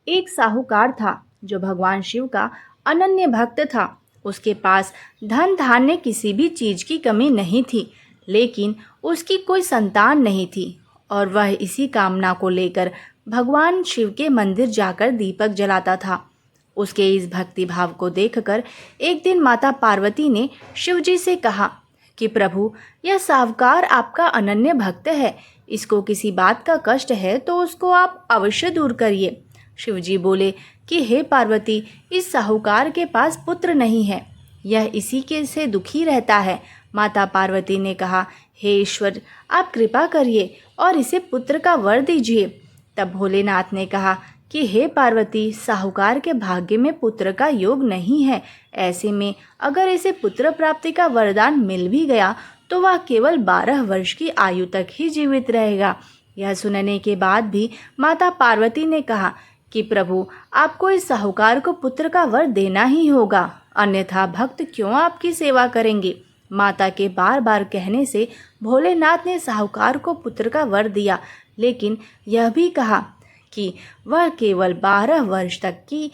एक साहूकार था जो भगवान शिव का अनन्य भक्त था। उसके पास धन धान्य किसी भी चीज की कमी नहीं थी, लेकिन उसकी कोई संतान नहीं थी और वह इसी कामना को लेकर भगवान शिव के मंदिर जाकर दीपक जलाता था। उसके इस भक्ति भाव को देखकर एक दिन माता पार्वती ने शिवजी से कहा कि प्रभु, यह साहूकार आपका अनन्य भक्त है, इसको किसी बात का कष्ट है तो उसको आप अवश्य दूर करिए। शिवजी बोले कि हे पार्वती, इस साहूकार के पास पुत्र नहीं है, यह इसी के से दुखी रहता है। माता पार्वती ने कहा, हे ईश्वर, आप कृपा करिए और इसे पुत्र का वर दीजिए। तब भोलेनाथ ने कहा कि हे पार्वती, साहूकार के भाग्य में पुत्र का योग नहीं है। ऐसे में अगर इसे पुत्र प्राप्ति का वरदान मिल भी गया तो वह केवल 12 वर्ष की आयु तक ही जीवित रहेगा। यह सुनने के बाद भी माता पार्वती ने कहा कि प्रभु, आपको इस साहूकार को पुत्र का वर देना ही होगा, अन्यथा भक्त क्यों आपकी सेवा करेंगे। माता के बार बार कहने से भोलेनाथ ने साहूकार को पुत्र का वर दिया, लेकिन यह भी कहा कि वह केवल 12 वर्ष तक की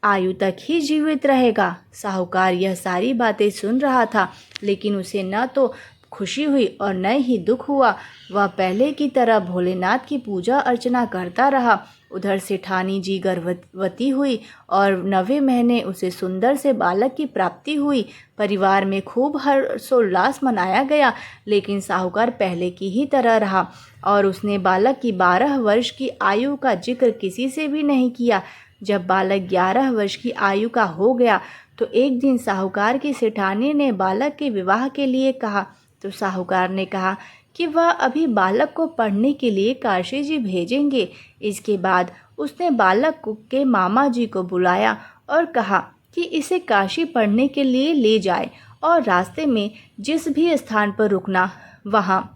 आयु तक ही जीवित रहेगा। साहूकार यह सारी बातें सुन रहा था, लेकिन उसे न तो खुशी हुई और न ही दुख हुआ। वह पहले की तरह भोलेनाथ की पूजा अर्चना करता रहा। उधर सेठानी जी गर्भवती हुई और 9वें महीने उसे सुंदर से बालक की प्राप्ति हुई। परिवार में खूब हर्षोल्लास मनाया गया, लेकिन साहूकार पहले की ही तरह रहा और उसने बालक की 12 वर्ष की आयु का जिक्र किसी से भी नहीं किया। जब बालक 11 वर्ष की आयु का हो गया तो एक दिन साहूकार की सेठानी ने बालक के विवाह के लिए कहा, तो साहूकार ने कहा कि वह अभी बालक को पढ़ने के लिए काशी जी भेजेंगे। इसके बाद उसने बालक के मामा जी को बुलाया और कहा कि इसे काशी पढ़ने के लिए ले जाए और रास्ते में जिस भी स्थान पर रुकना वहाँ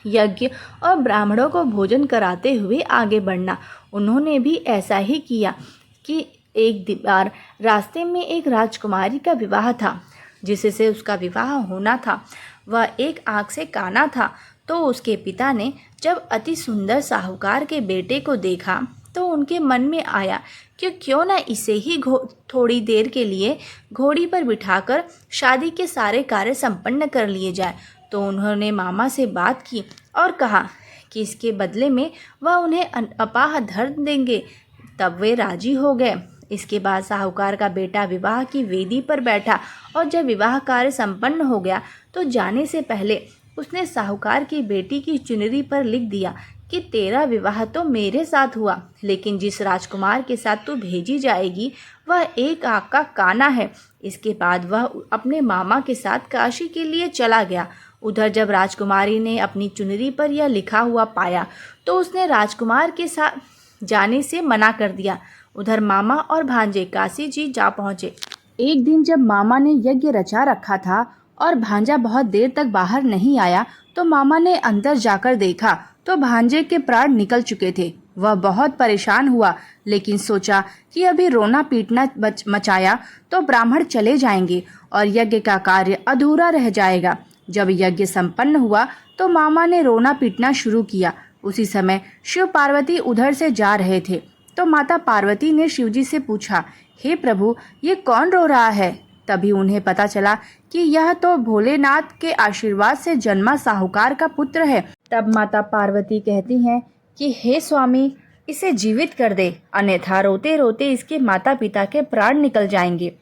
यज्ञ और ब्राह्मणों को भोजन कराते हुए आगे बढ़ना। उन्होंने भी ऐसा ही किया कि एक बार रास्ते में एक राजकुमारी का विवाह था, जिससे उसका विवाह होना था। वह एक आँख से काना था, तो उसके पिता ने जब अति सुंदर साहूकार के बेटे को देखा तो उनके मन में आया कि क्यों न इसे ही थोड़ी देर के लिए घोड़ी पर बिठाकर शादी के सारे कार्य संपन्न कर लिए जाए। तो उन्होंने मामा से बात की और कहा कि इसके बदले में वह उन्हें अपाह धन देंगे। तब वे राजी हो गए। इसके बाद साहूकार का बेटा विवाह की वेदी पर बैठा और जब विवाह कार्य संपन्न हो गया तो जाने से पहले उसने साहूकार की बेटी की चुनरी पर लिख दिया कि तेरा विवाह तो मेरे साथ हुआ, लेकिन जिस राजकुमार के साथ तू भेजी जाएगी वह एक आँख का काना है। इसके बाद वह अपने मामा के साथ काशी के लिए चला गया। उधर जब राजकुमारी ने अपनी चुनरी पर यह लिखा हुआ पाया तो उसने राजकुमार के साथ जाने से मना कर दिया। उधर मामा और भांजे काशी जी जा पहुँचे। एक दिन जब मामा ने यज्ञ रचा रखा था और भांजा बहुत देर तक बाहर नहीं आया तो मामा ने अंदर जाकर देखा तो भांजे के प्राण निकल चुके थे। वह बहुत परेशान हुआ, लेकिन सोचा कि अभी रोना पीटना मचाया तो ब्राह्मण चले जाएंगे और यज्ञ का कार्य अधूरा रह जाएगा। जब यज्ञ संपन्न हुआ तो मामा ने रोना पीटना शुरू किया। उसी समय शिव पार्वती उधर से जा रहे थे, तो माता पार्वती ने शिवजी से पूछा, हे प्रभु, ये कौन रो रहा है। तभी उन्हें पता चला कि यह तो भोलेनाथ के आशीर्वाद से जन्मा साहूकार का पुत्र है। तब माता पार्वती कहती हैं कि हे स्वामी, इसे जीवित कर दे, अन्यथा रोते रोते इसके माता पिता के प्राण निकल जाएंगे।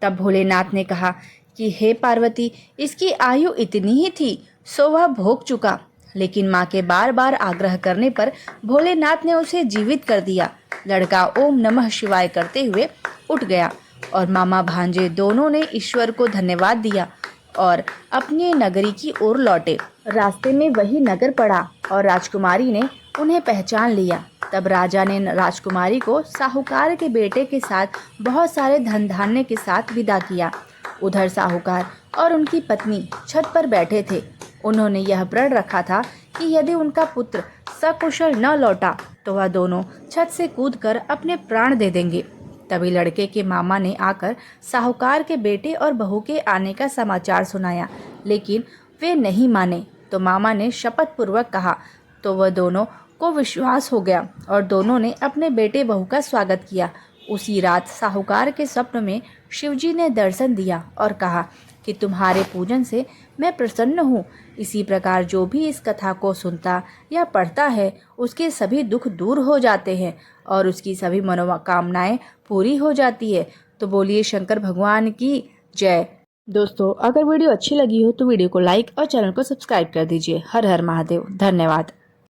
तब भोलेनाथ ने कहा कि हे पार्वती, इसकी आयु इतनी ही थी, सो वह भोग चुका। लेकिन माँ के बार बार आग्रह करने पर भोलेनाथ ने उसे जीवित कर दिया। लड़का ओम नमः शिवाय करते हुए उठ गया और मामा भांजे दोनों ने ईश्वर को धन्यवाद दिया और अपनी नगरी की ओर लौटे। रास्ते में वही नगर पड़ा और राजकुमारी ने उन्हें पहचान लिया। तब राजा ने राजकुमारी को साहूकार के बेटे के साथ बहुत सारे धन धान्य के साथ विदा किया। उधर साहूकार और उनकी पत्नी छत पर बैठे थे। उन्होंने यह प्रण रखा था कि यदि उनका पुत्र सकुशल न लौटा तो वह दोनों छत से कूदकर अपने प्राण दे देंगे। तभी लड़के के मामा ने आकर साहूकार के बेटे और बहू के आने का समाचार सुनाया, लेकिन वे नहीं माने। तो मामा ने शपथ पूर्वक कहा, तो वह दोनों को विश्वास हो गया और दोनों ने अपने बेटे बहू का स्वागत किया। उसी रात साहूकार के स्वप्न में शिवजी ने दर्शन दिया और कहा कि तुम्हारे पूजन से मैं प्रसन्न हूँ। इसी प्रकार जो भी इस कथा को सुनता या पढ़ता है उसके सभी दुख दूर हो जाते हैं और उसकी सभी मनोकामनाएं पूरी हो जाती है। तो बोलिए शंकर भगवान की जय। दोस्तों, अगर वीडियो अच्छी लगी हो तो वीडियो को लाइक और चैनल को सब्सक्राइब कर दीजिए। हर हर महादेव। धन्यवाद।